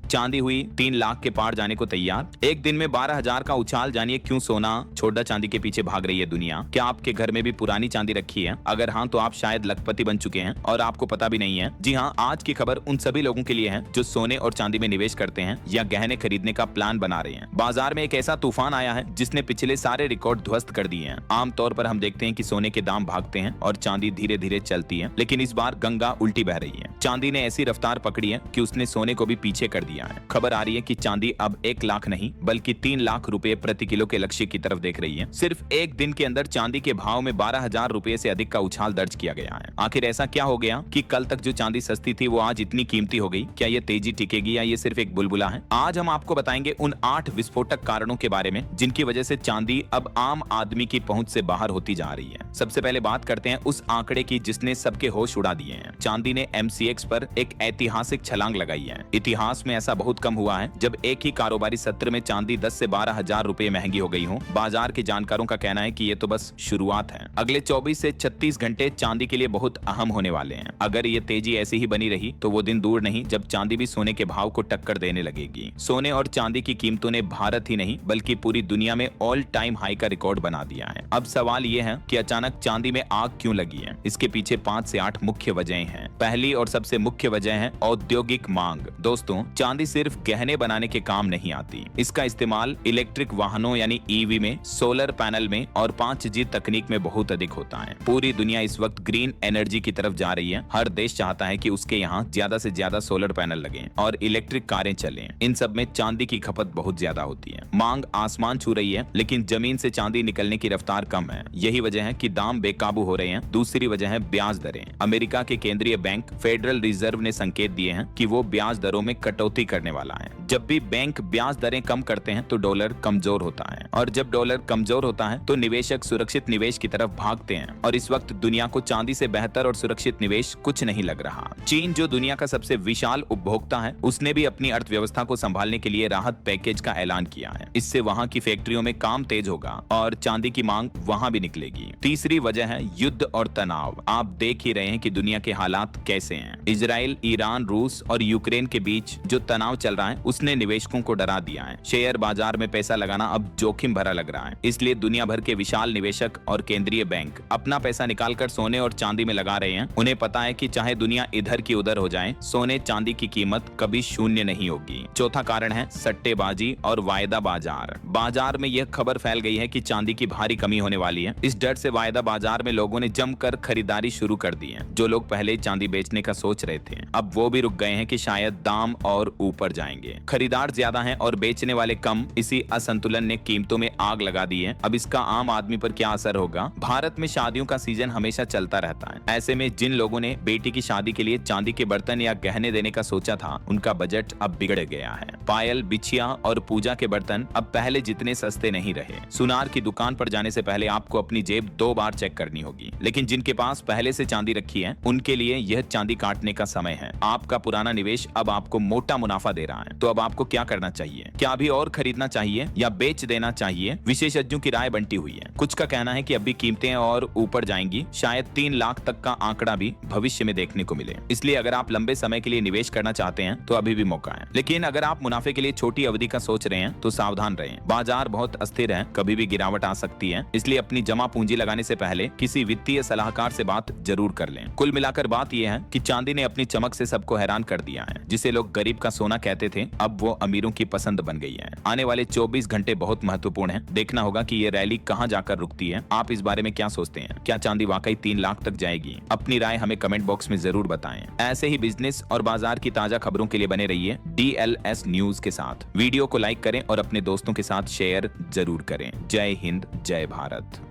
चांदी हुई 3 लाख के पार जाने को तैयार। एक दिन में 12,000 का उछाल। जानिए क्यों सोना छोड़ा चांदी के पीछे भाग रही है दुनिया। क्या आपके घर में भी पुरानी चांदी रखी है? अगर हाँ तो आप शायद लखपति बन चुके हैं और आपको पता भी नहीं है। जी हाँ, आज की खबर उन सभी लोगों के लिए है जो सोने और चांदी में निवेश करते हैं या गहने खरीदने का प्लान बना रहे हैं। बाजार में एक ऐसा तूफान आया है जिसने पिछले सारे रिकॉर्ड ध्वस्त कर दिए हैं। आमतौर पर हम देखते हैं कि सोने के दाम भागते हैं और चांदी धीरे धीरे चलती है, लेकिन इस बार गंगा उल्टी बह रही है। चांदी ने ऐसी रफ्तार पकड़ी है कि उसने सोने को भी पीछे कर दिया है। खबर आ रही है कि चांदी अब 1 लाख नहीं बल्कि 3 लाख रुपए प्रति किलो के लक्ष्य की तरफ देख रही है। सिर्फ एक दिन के अंदर चांदी के भाव में 12,000 रुपए से अधिक का उछाल दर्ज किया गया है। आखिर ऐसा क्या हो गया कि कल तक जो चांदी सस्ती थी वो आज इतनी कीमती हो गई? क्या ये तेजी टिकेगी या ये सिर्फ एक बुलबुला है? आज हम आपको बताएंगे उन 8 विस्फोटक कारणों के बारे में जिनकी वजह से चांदी अब आम आदमी की पहुंच से बाहर होती जा रही है। सबसे पहले बात करते हैं उस आंकड़े की जिसने सबके होश उड़ा दिए हैं। चांदी ने MCX पर एक ऐतिहासिक छलांग लगाई है। इतिहास में ऐसा बहुत कम हुआ है जब एक ही कारोबारी सत्र में चांदी 10 से 12,000 रुपए महंगी हो गई हो। बाजार के जानकारों का कहना है कि ये तो बस शुरुआत है। अगले 24 से 36 घंटे चांदी के लिए बहुत अहम होने वाले हैं। अगर ये तेजी ऐसी ही बनी रही तो वो दिन दूर नहीं जब चांदी भी सोने के भाव को टक्कर देने लगेगी। सोने और चांदी की कीमतों ने भारत ही नहीं बल्कि पूरी दुनिया में ऑल टाइम हाई का रिकॉर्ड बना दिया है। अब सवाल ये है कि अचानक चांदी में आग क्यों लगी है? इसके पीछे 5 से 8 मुख्य वजहें हैं। पहली और सबसे मुख्य वजह है औद्योगिक मांग। दोस्तों, चांदी सिर्फ गहने बनाने के काम नहीं आती। इसका इस्तेमाल इलेक्ट्रिक वाहनों यानी EV में, सोलर पैनल में और 5G तकनीक में बहुत अधिक होता है। पूरी दुनिया इस वक्त ग्रीन एनर्जी की तरफ जा रही है। हर देश चाहता है कि उसके यहाँ ज्यादा से ज्यादा सोलर पैनल लगे और इलेक्ट्रिक कारें चलें। इन सब में चांदी की खपत बहुत ज्यादा होती है। मांग आसमान छू रही है लेकिन जमीन से चांदी निकलने की रफ्तार कम है। यही वजह है कि दाम बेकाबू हो रहे हैं। दूसरी वजह है ब्याज दरें। अमेरिका के केंद्रीय बैंक फेडरल रिजर्व ने संकेत दिए हैं कि वो ब्याज दरों में कटौती करने वाला है। जब भी बैंक ब्याज दरें कम करते हैं तो डॉलर कमजोर होता है और जब डॉलर कमजोर होता है तो निवेशक सुरक्षित निवेश की तरफ भागते हैं और इस वक्त दुनिया को चांदी से बेहतर और सुरक्षित निवेश कुछ नहीं लग रहा। चीन जो दुनिया का सबसे विशाल उपभोक्ता है उसने भी अपनी अर्थव्यवस्था को संभालने के लिए राहत पैकेज का ऐलान किया है। इससे वहां की फैक्ट्रियों में काम तेज होगा और चांदी की मांग वहां भी निकलेगी। तीसरी वजह है युद्ध और तनाव। आप देख ही रहे हैं कि दुनिया के हालात कैसे हैं। इजराइल, ईरान, रूस और यूक्रेन के बीच जो तनाव चल रहा है उसने निवेशकों को डरा दिया है। शेयर बाजार में पैसा लगाना अब जोखिम भरा लग रहा है। इसलिए दुनिया भर के विशाल निवेशक और केंद्रीय बैंक अपना पैसा निकालकर सोने और चांदी में लगा रहे हैं। उन्हें पता है कि चाहे दुनिया इधर की उधर हो जाए, सोने चांदी की कीमत कभी शून्य नहीं होगी। चौथा कारण है सट्टेबाजी और वायदा बाजार। बाजार में यह खबर फैल गई है कि चांदी की भारी कमी होने वाली है। इस डर से वायदा बाजार में लोगों ने जमकर खरीदारी शुरू कर दी है। जो लोग पहले चांदी बेचने का सोच रहे थे अब वो भी रुक गए हैं कि शायद दाम और ऊपर जाएंगे। खरीदार ज्यादा हैं और बेचने वाले कम। इसी असंतुलन ने कीमतों में आग लगा दी है। अब इसका आम आदमी पर क्या असर होगा? भारत में शादियों का सीजन हमेशा चलता रहता है। ऐसे में जिन लोगों ने बेटी की शादी के लिए चांदी के बर्तन या गहने देने का सोचा था उनका बजट अब बिगड़ गया है। पायल, बिछिया और पूजा के बर्तन अब पहले जितने सस्ते नहीं रहे। सुनार की दुकान पर जाने से पहले आपको अपनी जेब 2 बार चेक करनी होगी। लेकिन जिनके पास पहले से चांदी रखी है उनके लिए यह चांदी काटने का समय है। आपका पुराना निवेश अब आपको मोटा मुनाफा दे रहा है। तो अब आपको क्या करना चाहिए? क्या अभी और खरीदना चाहिए या बेच देना चाहिए? विशेषज्ञों की राय बंटी हुई है। कुछ का कहना है कि अभी कीमतें और ऊपर जाएंगी। शायद 3 लाख तक का आंकड़ा भी भविष्य में देखने को मिले। इसलिए अगर आप लंबे समय के लिए निवेश करना चाहते हैं तो अभी भी मौका है। लेकिन अगर आप मुनाफे के लिए छोटी अवधि का सोच रहे हैं तो सावधान रहें। बाजार बहुत अस्थिर है, कभी भी गिरावट आ सकती है। इसलिए अपनी जमा पूंजी लगाने से पहले किसी वित्तीय सलाहकार से बात जरूर कर लें। कुल मिलाकर बात यह है कि चांदी ने अपनी चमक से सबको हैरान कर दिया है। जिसे लोग गरीब का सोना कहते थे अब वो अमीरों की पसंद बन गई है। आने वाले 24 घंटे बहुत महत्वपूर्ण है। देखना होगा कि ये रैली कहां जाकर रुकती है। आप इस बारे में क्या सोचते हैं? क्या चांदी वाकई 3 लाख तक जाएगी? अपनी राय हमें कमेंट बॉक्स में जरूर बताएं। ऐसे ही बिजनेस और बाजार की ताजा खबरों के लिए बने रहिए DLS न्यूज के साथ। वीडियो को लाइक करें और अपने दोस्तों के साथ शेयर जरूर करें। जय हिंद, जय भारत।